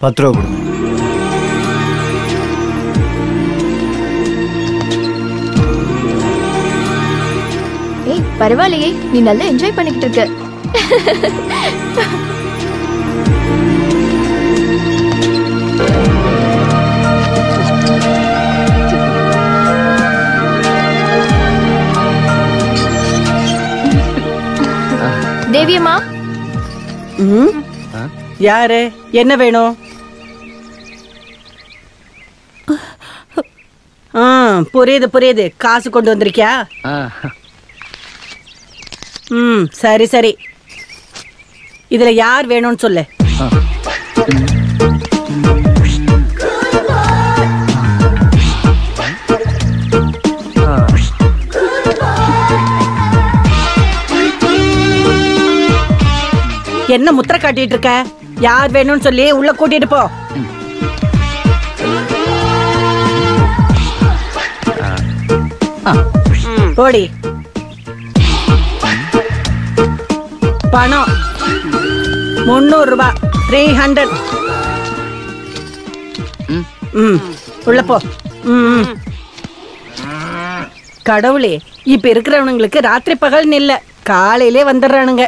10 ரூபா கொடுங்க. ஏய் பரவாயில்லையே, நீ நல்லா என்ஜாய் பண்ணிக்கிட்டு இருக்க. தேவியம்மா. யாரு? என்ன வேணும்? புரியுது புரியுது. காசு கொண்டு வந்திருக்கியா? சரி சரி. இதுல யார் வேணும்னு சொல்லு. என்ன முத்திர காட்டிட்டு இருக்க? யார் வேணும்னு சொல்லி உள்ள கூட்டிட்டு போ. போடி. பணம் 300 ரூபாய். 300. உள்ள போ. கடவுளே, இப்ப இருக்கிறவனுங்களுக்கு ராத்திரி பகல் இல்ல, காலையிலே வந்துடுறானுங்க.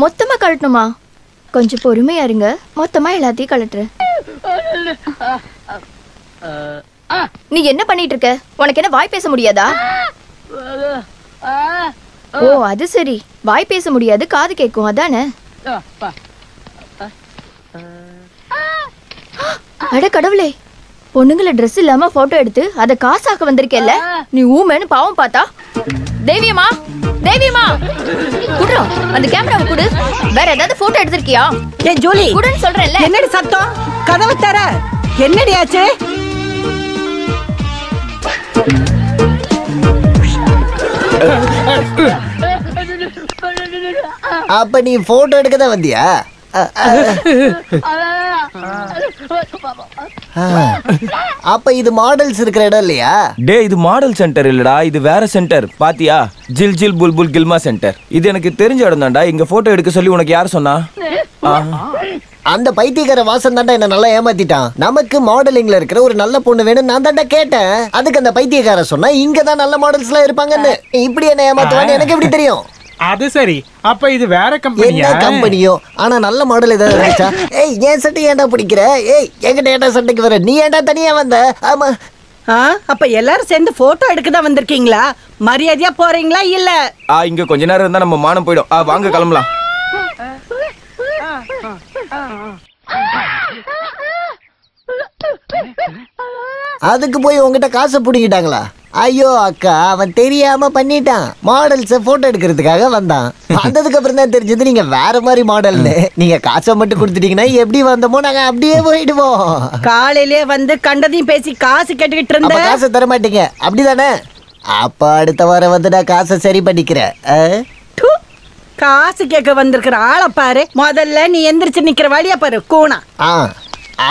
மொத்தமா கழட்டணுமா? கொஞ்சம் பொறுமையா இருங்க, மொத்தமா எல்லாத்தையும் கழட்டுறேன். நீ என்ன பண்ணிட்டு இருக்க? உனக்கு என்ன வாய் பேச முடியாதா? ஓ அது சரி, வாய் பேச முடியாது, காது கேட்கும் அதானே? அட கடவுளே, பொண்ணுங்களை ட்ரெஸ் இல்லாம போட்டோ எடுத்து அத காசாக்க வந்திருக்கேல்ல நீ. ஊமேன்னு பாவம் பார்த்தா. தேவியம்மா, தேவியம்மா குடுறா அந்த கேமராவை குடு. வேற ஏதாவது போட்டோ எடுத்திருக்கியா? ஏ ஜூலி, குடுன்னு சொல்றேன்ல. என்னடி சத்தம்? கதவை தர. என்னடி ஆச்சு? அப்ப நீ போட்டோ எடுக்க தான் வந்தியா? அப்ப இது மாடல்ஸ் இருக்கிற இடம் இல்லையா? டே, இது மாடல் சென்டர் இல்லடா, இது வேற சென்டர். பாத்தியா? ஜில் ஜில் புல்புல் கில்மா சென்டர். இது எனக்கு தெரிஞ்ச இடம் தான்டா. இங்க போட்டோ எடுக்க சொல்லி உனக்கு யார் சொன்னா? அந்த பைத்தியக்கார வாசன் தாண்டா என்ன நல்லா ஏமாத்திட்டான். நமக்கு மாடலிங்ல இருக்கிற ஒரு நல்ல பொண்ணு வேணும் நான் தாண்டா கேட்டேன். அதுக்கு அந்த பைத்தியக்கார சொன்னா இங்கதான் நல்ல மாடல்ஸ் எல்லாம் இருப்பாங்கன்னு. இப்படி என்ன ஏமாத்துவான்னு எனக்கு எப்படி தெரியும்? அது சரி, அப்ப இது வேற கம்பெனியா? என்ன கம்பெனியோ, ஆனா நல்ல மாடல் ஏதாவது இருந்துச்சா? ஏய், ஏன் சட்டை ஏன்டா பிடிக்கிற? ஏய், என்கிட்ட ஏன்டா சட்டைக்கு வர? நீ ஏன்டா தனியா வந்த? ஆமா. அப்ப எல்லாரும் சேர்ந்து போட்டோ எடுக்க தான் வந்திருக்கீங்களா? மரியாதையா போறீங்களா இல்ல? இங்க கொஞ்ச நேரம் இருந்தா நம்ம மானம் போயிடும். வாங்க கிளம்பலாம். அதுக்கு போய் உங்ககிட்ட காசை புடிங்கிட்டாங்களா? ஐயோ அக்கா, அவன் தெரியாம பண்ணிட்டான். மாடல்ஸ் போட்டோ எடுக்கிறதுக்காக வந்தான். வந்ததுக்கு அப்புறம் தான் தெரிஞ்சது நீங்க வேற மாதிரி மாடல்னு. நீங்க காசை மட்டும் கொடுத்துட்டீங்கன்னா எப்படி வந்தோமோ நாங்க அப்படியே போயிடுவோம். காலையிலே வந்து கண்டதையும் பேசி காசு கேட்டுக்கிட்டு இருந்த. காசை தர மாட்டீங்க அப்படிதானே? அப்ப அடுத்த வாரம் வந்து நான் காசை சரி பண்ணிக்கிறேன். காசு கேட்க வந்திருக்கிற ஆளை பாரு. முதல்ல நீ எந்திரிச்சு நிக்கிற வழியா பாரு கூணா.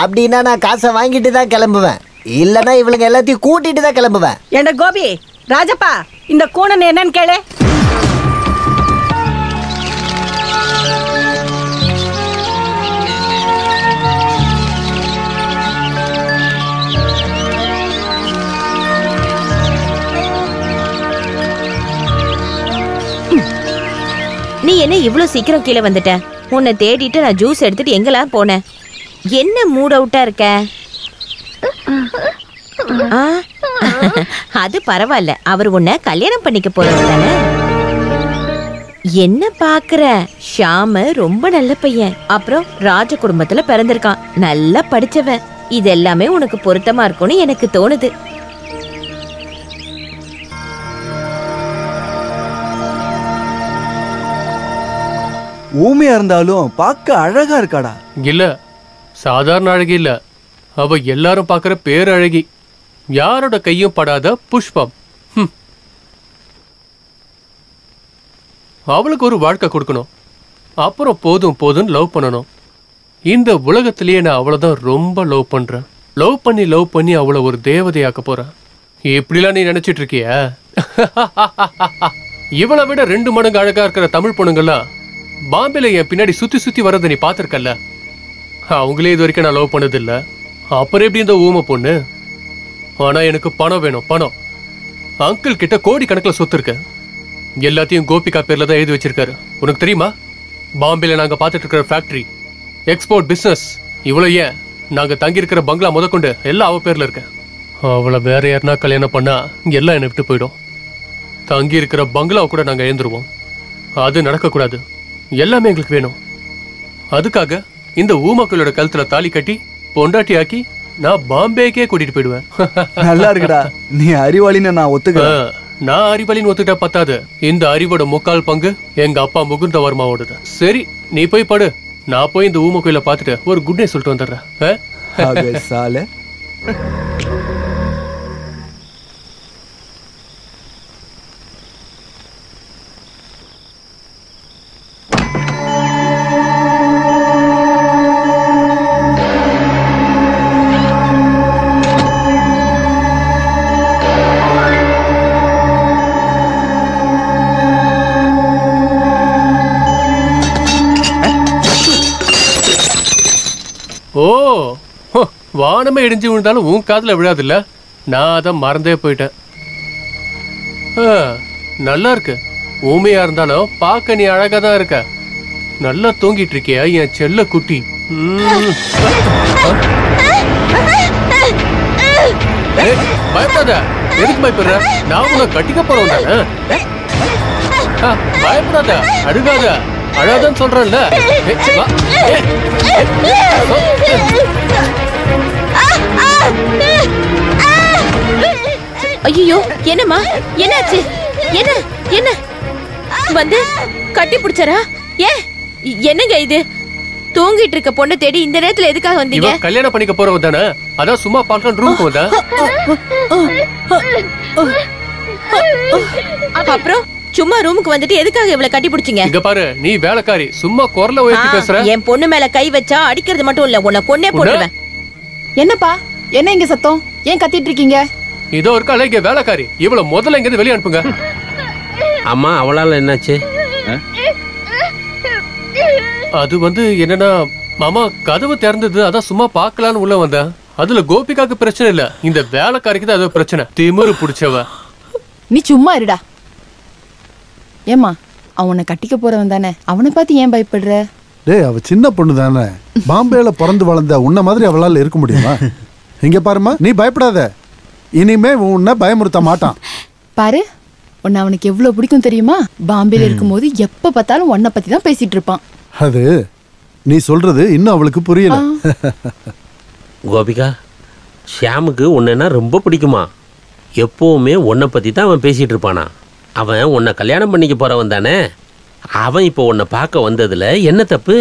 அப்படின்னா நான் காசை வாங்கிட்டு தான் கிளம்புவேன். இல்லன்னா இவளுங்க எல்லாத்தையும் கூட்டிட்டு தான் கிளம்புவேன். என்ன கோபி, ராஜப்பா, இந்த கூணன் என்னன்னு கேளு. நீ என்ன இவ்வளவு சீக்கிரம் கீழே வந்துட்ட? உன்னை தேடிட்டு நான் ஜூஸ் எடுத்துட்டு எங்கெல்லாம் போனேன். என்ன மூட் அவுட்டா இருக்க? அது பரவாயில்ல, அவர் உன்னை கல்யாணம் பண்ணிக்க போறது தானே. என்ன பாக்குற? ஷாம ரொம்ப நல்ல பையன், அப்புறம் ராஜ குடும்பத்துல பிறந்திருக்கான், நல்லா படிச்சவன். இது எல்லாமே உனக்கு பொருத்தமா இருக்கும்னு எனக்கு தோணுது. ஊமையா இருந்தாலும் பார்க்க அழகா இருக்காடா. இல்ல, சாதாரண அழகி இல்ல, அவ எல்லாரும் பாக்குற பேரழகி. யாரோட கையும் படாத புஷ்பம். அவளுக்கு ஒரு வாழ்க்கை கொடுக்கணும், அப்புறம் போதும் போதும் லவ் பண்ணணும். இந்த உலகத்திலேயே நான் அவ்வளவுதான் ரொம்ப லவ் பண்றேன். லவ் பண்ணி அவளை ஒரு தேவதையாக்க போறேன். இப்படிலாம் நீ நினைச்சிட்டு இருக்கியா? இவளை விட 2 மடங்கு அழகா இருக்கிற தமிழ் பொண்ணுங்கெல்லாம் பாம்பேல என் பின்னாடி சுத்தி சுத்தி வர்றதை நீ பாத்திருக்கல. அவங்களே இது வரைக்கும் நான் லவ் பண்ணது இல்ல. அப்புறம் எப்படி இந்த ஊமை பொண்ணு? ஆனா எனக்கு பணம் வேணும், பணம். அங்கிள் கிட்ட கோடி கணக்கில் சொத்து இருக்கு. எல்லாத்தையும் கோபிகா பேர்ல தான் எழுதி வச்சிருக்காரு. உனக்கு தெரியுமா? பாம்பேல நாங்க பாத்துட்டு இருக்கிற ஃபேக்டரி, எக்ஸ்போர்ட் பிசினஸ், இவ்வளவு ஏன் நாங்க தங்கி இருக்கிற பங்களா முதற்கொண்டு எல்லாம் அவ பேர்ல இருக்கு. அவளை வேற யாருனா கல்யாணம் பண்ணா எல்லாம் என்னை விட்டு போயிடும். தங்கி இருக்கிற பங்களாவை கூட நாங்க எழுந்துருவோம். அது நடக்கக்கூடாது. எல்லாமே எங்களுக்கு வேணும். அதுக்காக இந்த ஊமக்களோட கழுத்துல தாலி கட்டி பொண்டாட்டி ஆக்கி நான் பாம்பேக்கே கூட்டிட்டு போயிடுவேன். நல்லா இருக்குடா. நீ அறிவாளின்னு நான் ஒத்துக்கிறேன். நான் அறிவாளின்னு ஒத்துக்கிட்டா பத்தாது. இந்த அறிவோட 3/4 பங்கு எங்க அப்பா முகுந்த வர்மாவோடது. சரி, நீ போய் படு. நான் போய் இந்த ஊம கோயில பாத்துட்டு ஒரு குட் நைட் சொல்லிட்டு வந்துடுறேன். சால வானமே இடிஞ்சு விழுந்தாலும் உன் காதுல விழாது இல்ல. நான் அதை மறந்தே போயிட்டேன். நல்லா இருக்கு. ஊமையா இருந்தாலும் பார்க்க நீ அழகா தான் இருக்க. நல்லா தூங்கிட்டு இருக்கியா என் செல்ல குட்டி? பயப்படாத. எதுக்கு பயப்படுற? நான் உன்னை கட்டிக்க போறோம் தானே. பயப்படாத, அழுகாத. அழாதான் சொல்றேன்ல. ஐயோ, என்னம்மா? என்னாச்சு? என்ன என்ன வந்து கட்டி பிடிச்சாரா? என்னங்க இது? தூங்கிட்டு இருக்க பொண்ணை தேடி இந்த நேரத்துல எதுக்காக வந்தீங்க? கல்யாணம் பண்ணிக்க போறவ தானே, அதான் சும்மா பார்க்க ரூமுக்கு வந்தா. அப்புறம் சும்மா ரூமுக்கு வந்துட்டு எதுக்காக இவளை கட்டி பிடிச்சீங்க? இங்க பாரு, நீ வேலைக்காரி, சும்மா குரல உயர்த்தி பேசுற. என் பொண்ணு மேல கை வச்சா அடிக்கிறது மட்டும் இல்ல, உன்னை கொன்னே போடுவேன். என்னப்பா, என்ன இங்க சத்தம்? ஏன் கத்திட்டு இருக்கீங்க? இதோ இருக்கால இங்க வேலைக்காரி, இவள முதல்ல இங்க வெளிய அனுப்புங்க. அம்மா, அவளால என்னாச்சு? அது என்னன்னா மாமா, கதவு திறந்தது, அதான் சும்மா பாக்கலான்னு உள்ள வந்தேன். அதுல கோபிகாக்கு பிரச்சனை இல்ல, இந்த வேலைக்காரிக்கு தான் அது பிரச்சனை. திமிரு புடிச்சவ. நீ சும்மா இருடா. ஏமா, அவனை கட்டிக்க போறவன் தானே, அவனை பார்த்து ஏன் பயப்படுற? டேய், அவ சின்ன பொண்ணு தானே. பாம்பேல பிறந்து வளர்ந்த உன்ன மாதிரி அவளால இருக்க முடியுமா? இங்க பாருமா, நீ பயப்படாத. இனிமே உன்னை பயமுறுத்த மாட்டான். பாரு, உன்னை அவனுக்கு எவ்வளவு பிடிக்கும் தெரியுமா? பாம்பேல இருக்கும்போது எப்ப பார்த்தாலும் உன்னை பத்தி தான் பேசிட்டு இருப்பான். அது நீ சொல்றது இன்னும் அவளுக்கு புரியல. கோபிகா, ஷியாமுக்கு உன்னைன்னா ரொம்ப பிடிக்குமா? எப்பவுமே உன்னை பத்தி தான் அவன் பேசிட்டு இருப்பானா? அவன் உன்னை கல்யாணம் பண்ணிக்க போறவன் தானே. அவன் இப்போ உன்னை பார்க்க வந்ததுல என்ன தப்பு?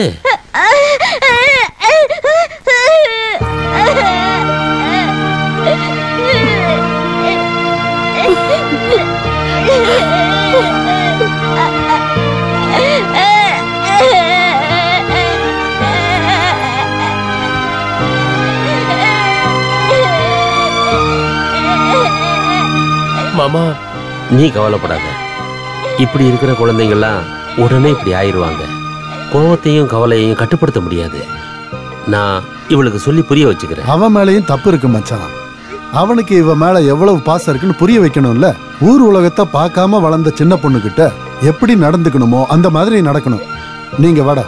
மாமா, நீ கவலைப்படாத. இப்படி இருக்கிற குழந்தைங்கள்லாம் உடனே இப்படி ஆயிடுவாங்க. கோவத்தையும் கவலையையும் கட்டுப்படுத்த முடியாது. நான் இவளுக்கு சொல்லி புரிய வச்சுக்கிறேன். அவன் மேலேயும் தப்பு இருக்கு மச்சான். அவனுக்கு இவ மேல எவ்வளவு பாசம் இருக்குன்னு புரிய வைக்கணும்ல. ஊர் உலகத்தை பார்க்காம வளர்ந்த சின்ன பொண்ணு கிட்ட எப்படி நடந்துக்கணுமோ அந்த மாதிரி நடக்கணும். நீங்க வாடா.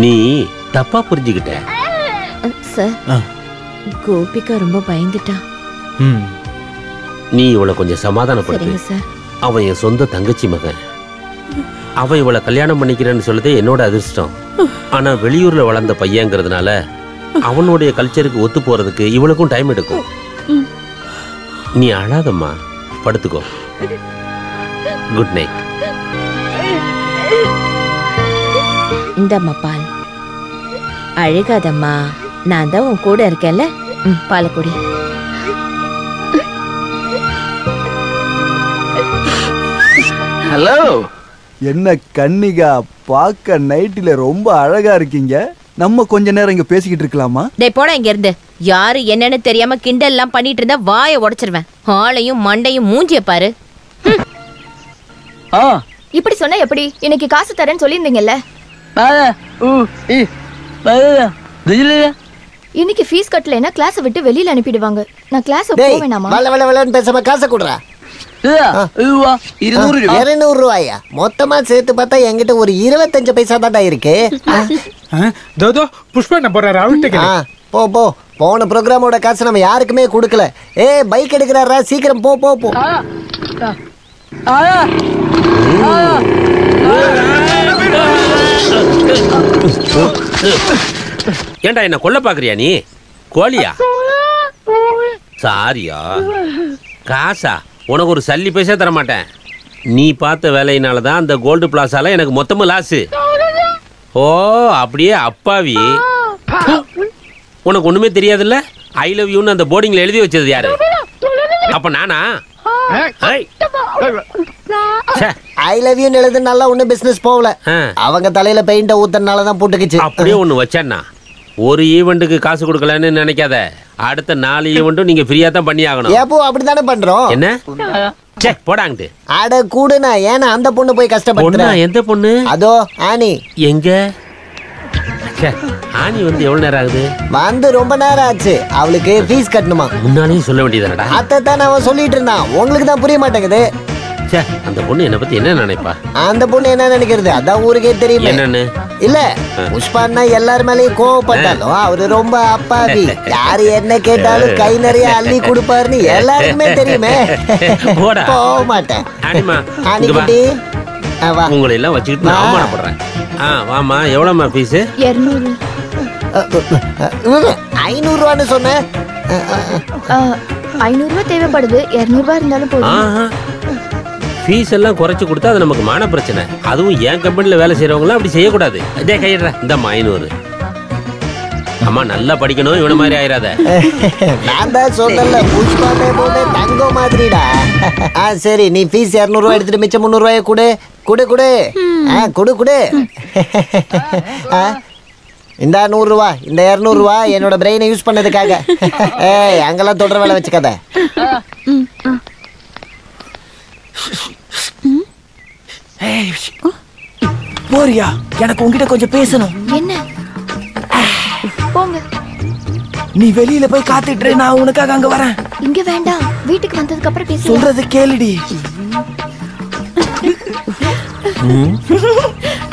நீ தப்பா புரிஞ்சுக்கிட்ட சார். கோபிகா ரொம்ப பயந்துட்டா. நீ இவளை கொஞ்சம் சமாதானப்படுத்து. அவன் என் சொந்த தங்கச்சி மகன். அவன் இவளை கல்யாணம் பண்ணிக்கிறேன்னு சொல்லுதே என்னோட அதிர்ஷ்டம். ஆனா வெளியூர்ல வளர்ந்த பையங்கிறதுனால அவனுடைய கல்ச்சருக்கு ஒத்து போறதுக்கு இவளுக்கும் டைம் எடுக்கும். நீ அழாதம்மா, படுத்துக்கோ. Good night. இந்தம்மா பால். அழுகாதம்மா, நான் தான் உன் கூட இருக்கேன்ல. பாலக்குடி. ஹலோ, என்ன கன்னிகா, பார்க்க நைட்டில ரொம்ப அழகா இருக்கீங்க. நம்ம கொஞ்ச நேரம் இங்க பேசிக்கிட்டு இருக்கலாமா? டேய் போடா இங்க இருந்து. யாரு என்னன்னு தெரியாம கிண்டல் எல்லாம் பண்ணிட்டு இருந்தா வாயை உடைச்சிருவேன். ஆளையும் மண்டையும் மூஞ்சிய பாரு. இப்படி சொன்னா எப்படி? இன்னைக்கு காசு தரேன்னு சொல்லியிருந்தீங்கல்ல. இன்னைக்கு ஃபீஸ் கட்டலைன்னா கிளாஸ் விட்டு வெளியில அனுப்பிடுவாங்க. நான் கிளாஸ் போக வேணாமா? வளன்னு பேசாம காசை கொடுறா. 200 ரூபாயா? மொத்தமா சேர்த்து பார்த்தா என்கிட்ட ஒரு 25 பைசா தான் இருக்கு. புஷ்பா என்ன போறாரு அவர்கிட்ட? போ போ. போன ப்ரோக்ராமோட காசு நம்ம யாருக்குமே கொடுக்கல. பைக் எடுக்கிறாரா? சீக்கிரம் போ போ போ. ஏண்டா என்ன கொல்ல பாக்குறியா நீ? கோழியா? சாரியா? காசா? உனக்கு ஒரு சல்லி பைசா தர மாட்டேன். நீ பார்த்த வேலையினால தான் அந்த கோல்டு பிளாஸால எனக்கு மொத்தமும் லாஸு. ஓ அப்படியே அப்பாவி. உனக்கு ஒண்ணுமே தெரியாதுல்ல? ஐ லவ் யூன்னு அந்த போர்டிங்ல எழுதி வச்சது யாரு? அப்ப நானா? ஐ லவ் யூ எழுதுனால ஒன்னும் பிசினஸ் போகல. அவங்க தலையில பெயிண்ட ஊத்தனால தான் போட்டுக்கிச்சு. அப்படியே ஒண்ணு வச்சேன்னா ஒரு ஈவெண்ட்டுக்கு காசு கொடுக்கலன்னு நினைக்காத. அடுத்த 4 ஈவெண்ட்டும் நீங்க ஃப்ரீயா தான் பண்ணி ஆகணும். ஏப்போ அப்படிதானே பண்றோம். என்ன? சே போடாங்கட்டு. அட கூடுனா ஏன்னா அந்த பொண்ணு போய் கஷ்டப்படுறா. எந்த பொண்ணு? அதோ ஆனி. எங்க? ஆனி வந்து எவ்வளவு நேரம் ஆகுது? வந்து ரொம்ப நேரம் ஆச்சு. அவளுக்கு ஃபீஸ் கட்டணுமா? முன்னாலேயும் சொல்ல வேண்டியதானடா. அதான் அவன் சொல்லிட்டு இருந்தான். உங்களுக்கு தான் புரிய மாட்டேங்குது. அந்த பொண்ணு என்ன பத்தி என்ன நினைப்பா? அந்த பொண்ணு என்ன நினைக்கிறது அதான் ஊருக்கே தெரியும். என்னன்னு இல்ல புஷ்பான்னா எல்லார் மேலயும் கோவப்பட்டாலும் அவரு ரொம்ப அப்பாவி. யாரு என்ன கேட்டாலும் கை நிறைய அள்ளி கொடுப்பாருன்னு எல்லாருக்குமே தெரியுமே. போக மாட்டேன். உங்களை எல்லாம் வச்சுக்கிட்டு நான் அவமானப்படுறேன். வாமா எவ்வளவுமா ஃபீஸ்? 200. 500 ரூபான்னு சொன்னேன். 500 ரூபாய் தேவைப்படுது. 200 ரூபாய் இருந்தாலும் போதும். ஃபீஸ் எல்லாம் குறைச்சு கொடுத்தா அது நமக்கு மான பிரச்சனை. அதுவும் என் கம்பெனில வேலை செய்யறவங்களாம் அப்படி செய்யக்கூடாது. இதே கையிடுற இந்தம்மா 500. அம்மா நல்லா படிக்கணும், இவன மாதிரி ஆயிராத. நான் தான் சொன்னல புஷ்பாமே போதே தங்கம் மாதிரிடா. சரி நீ ஃபீஸ் 200 ரூபாய் எடுத்துட்டு மிச்சம் 300 ரூபாய் கொடு கொடு கொடு. கொடு கொடு. இந்த 100 ரூபா, இந்த 200 ரூபா என்னோட பிரெயினை யூஸ் பண்ணதுக்காக. அங்கெல்லாம் தொடர வேலை வச்சுக்காத. போறியா? எனக்கு உன்கிட்ட கொஞ்சம் பேசணும். என்ன? போங்க. நீ வெளியில போய் காத்துட்டு, நான் உனக்காக அங்க வரேன். இங்க வேண்டாம், வீட்டுக்கு வந்ததுக்கு அப்புறம் பேசலாம். சொல்றது கேளுடி.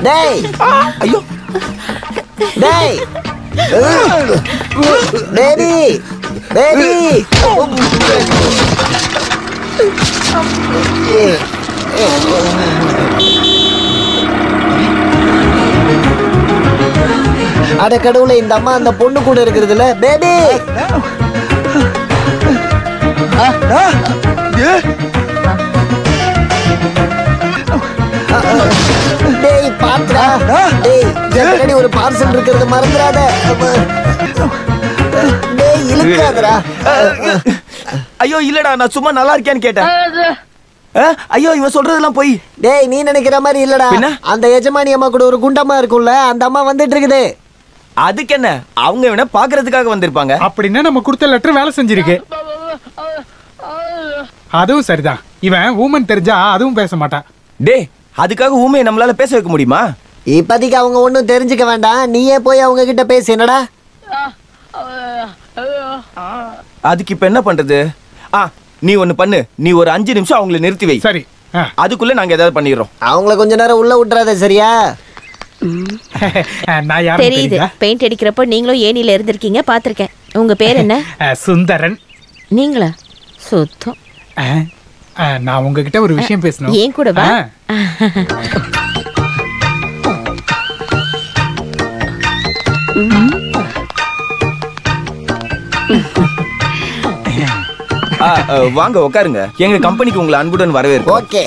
டேய் ஐயோ டேய் பேபி பேபி. அட கடவுளே, இந்த அம்மா அந்த பொண்ணு கூட இருக்கிறதுல பேபி. டேய் பாத்ரா. டேய் ஜெனரடி ஒரு பார்சல் இருக்கிறது மறந்துடாத. டேய் இழுக்காதடா. ஐயோ இல்லடா, நான் சும்மா நல்லா இருக்கேன்னு கேட்டேன். ஐயோ இவன் சொல்றதெல்லாம் போய். டேய் நீ நினைக்கிற மாதிரி இல்லடா. அந்த எஜமானி அம்மா கூட ஒரு குண்டம்மா இருக்கும்ல, அந்த அம்மா வந்துட்டு இருக்குது. அதுக்கு என்ன, அவங்க இவனை பாக்குறதுக்காக வந்திருப்பாங்க. அப்படின்னா நம்ம கொடுத்த லெட்டர் வேலை செஞ்சிருக்கு. அதுவும் சரிதான். இவன் ஊமன் தெரிஞ்சா அதுவும் பேச மாட்டான். டே அதுக்காக ஊமையை நம்மளால பேச வைக்க முடியுமா? இப்போதைக்கு அவங்க ஒன்றும் தெரிஞ்சுக்க வேண்டாம். நீயே போய் அவங்க கிட்ட பேசு. என்னடா அதுக்கு இப்ப என்ன பண்றது? நீ ஒண்ணு பண்ணு. நீ ஒரு 5 நிமிஷம் அவங்களை நிறுத்தி வை. சரி. அதுக்குள்ள நாங்க ஏதாவது பண்ணிடுறோம். அவங்கள கொஞ்ச நேரம் உள்ள விட்டுறாத, சரியா? தெரியுது, பெயிண்ட் அடிக்கிறப்ப நீங்களும் ஏனில இருந்திருக்கீங்க, பாத்திருக்கேன். உங்க பேர் என்ன? சுந்தரன். நீங்களா? சுத்தம். நான் உங்ககிட்ட ஒரு விஷயம் பேசணும். ஏன் கூட வா. வாங்க உட்காருங்க. எங்க கம்பெனிக்கு உங்களை அன்புடன் வரவேற்கிறோம். ஓகே.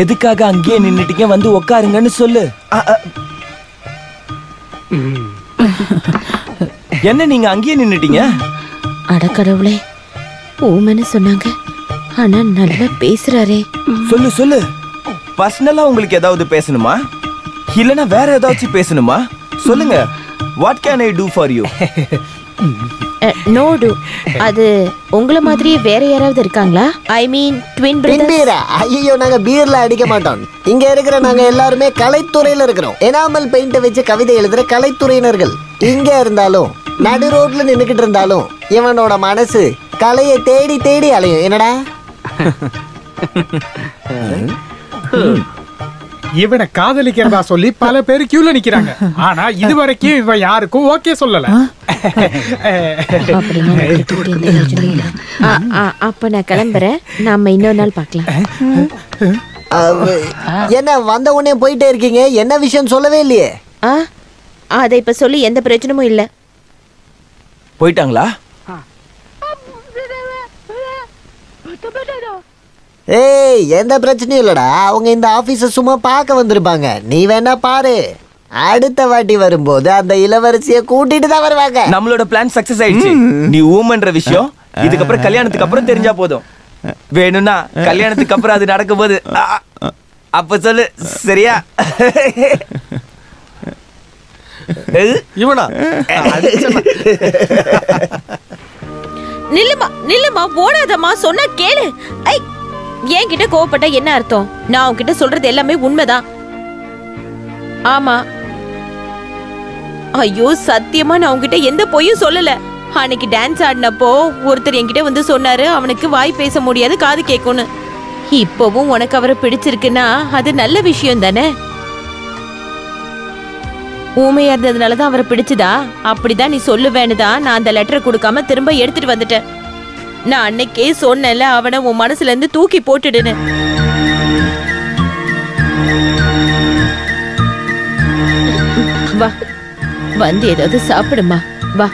எதுக்காக அங்கேயே நின்னுட்டீங்க? வந்து உட்காருங்கன்னு சொல்லு. என்ன நீங்க அங்கேயே நின்னுட்டீங்க? அட கடவுளே, ஊமன்னு சொன்னாங்க. ஆனா நல்லா பேசுறாரே. சொல்லு சொல்லு. பர்சனலா உங்களுக்கு ஏதாவது பேசணுமா இல்லனா வேற ஏதாச்சும் பேசணுமா? சொல்லுங்க. What can I do for you? No do. அது உங்கள மாதிரியே வேற யாராவது இருக்காங்களா? I mean twin brothers. ஐயோ, நாங்க பீர்ல அடிக்க மாட்டோம். இங்க இருக்கிற நாங்க எல்லாருமே கலைத்துறையில இருக்கிறோம். எனாமல் பெயிண்ட் வச்சு கவிதை எழுதுற கலைத்துறையினர்கள். இங்க இருந்தாலும் நடு ரோட்ல நின்னுக்கிட்டு இருந்தாலும் இவனோட மனசு கலையை தேடி தேடி அலையும். என்னடா இவனை காதலிக்கிறதா சொல்லி பல பேர் கியூல நிக்கிறாங்க. ஆனா இதுவரைக்கும் இவன் யாருக்கும் ஓகே சொல்லல. அப்ப நான் கிளம்புறேன். நாம இன்னொரு நாள் பார்க்கலாம். என்ன வந்த உடனே போயிட்டே இருக்கீங்க? என்ன விஷயம் சொல்லவே இல்லையே. அதை இப்ப சொல்லி எந்த பிரச்சனையும் இல்ல. போயிட்டாங்களா? ஏய், எந்த பிரச்சனையும் இல்லடா. அவங்க இந்த ஆபீஸ சும்மா பார்க்க வந்திருப்பாங்க. நீ வேணா பாரு. அடுத்த வாட்டி வரும்போது அந்த இளவரசியை கூட்டிட்டு தான் வருவாங்க. நம்மளோட பிளான் சக்சஸ் ஆயிடுச்சு. நீ ஊமன்ற விஷயம் இதுக்கப்புறம் கல்யாணத்துக்கு அப்புறம் தெரிஞ்சா போதும். வேணும்னா கல்யாணத்துக்கு அப்புறம் அது நடக்கும் போது அப்ப சொல்லு, சரியா? இவனா நில்லுமா நில்லுமா, ஓடாதம்மா, சொன்னா கேளு. ஐ, என்கிட்ட கோவப்பட்ட என்ன அர்த்தம்? நான் உன்கிட்ட சொல்றது எல்லாமே உண்மைதான். ஆமா. ஐயோ, சத்தியமா நான் உன்கிட்ட எந்த பொய்யும் சொல்லல. அன்னைக்கு டான்ஸ் ஆடினப்போ ஒருத்தர் என்கிட்ட வந்து சொன்னாரு, அவனுக்கு வாய் பேச முடியாது, காது கேட்கும்னு. இப்பவும் உனக்கு அவரை பிடிச்சிருக்குன்னா அது நல்ல விஷயம் தானே? ஊமையா இருந்ததுனாலதான் அவரை பிடிச்சதா? அப்படிதான் நீ சொல்லுவேன்னுதான் நான் அந்த லெட்டரை கொடுக்காம திரும்ப எடுத்துட்டு வந்துட்டேன். நான் அன்னைக்கே சொன்னேன்ல, அவனை உன் மனசுல இருந்து தூக்கி போட்டுடுன்னு. வா, வந்து ஏதாவது சாப்பிடுமா, வா.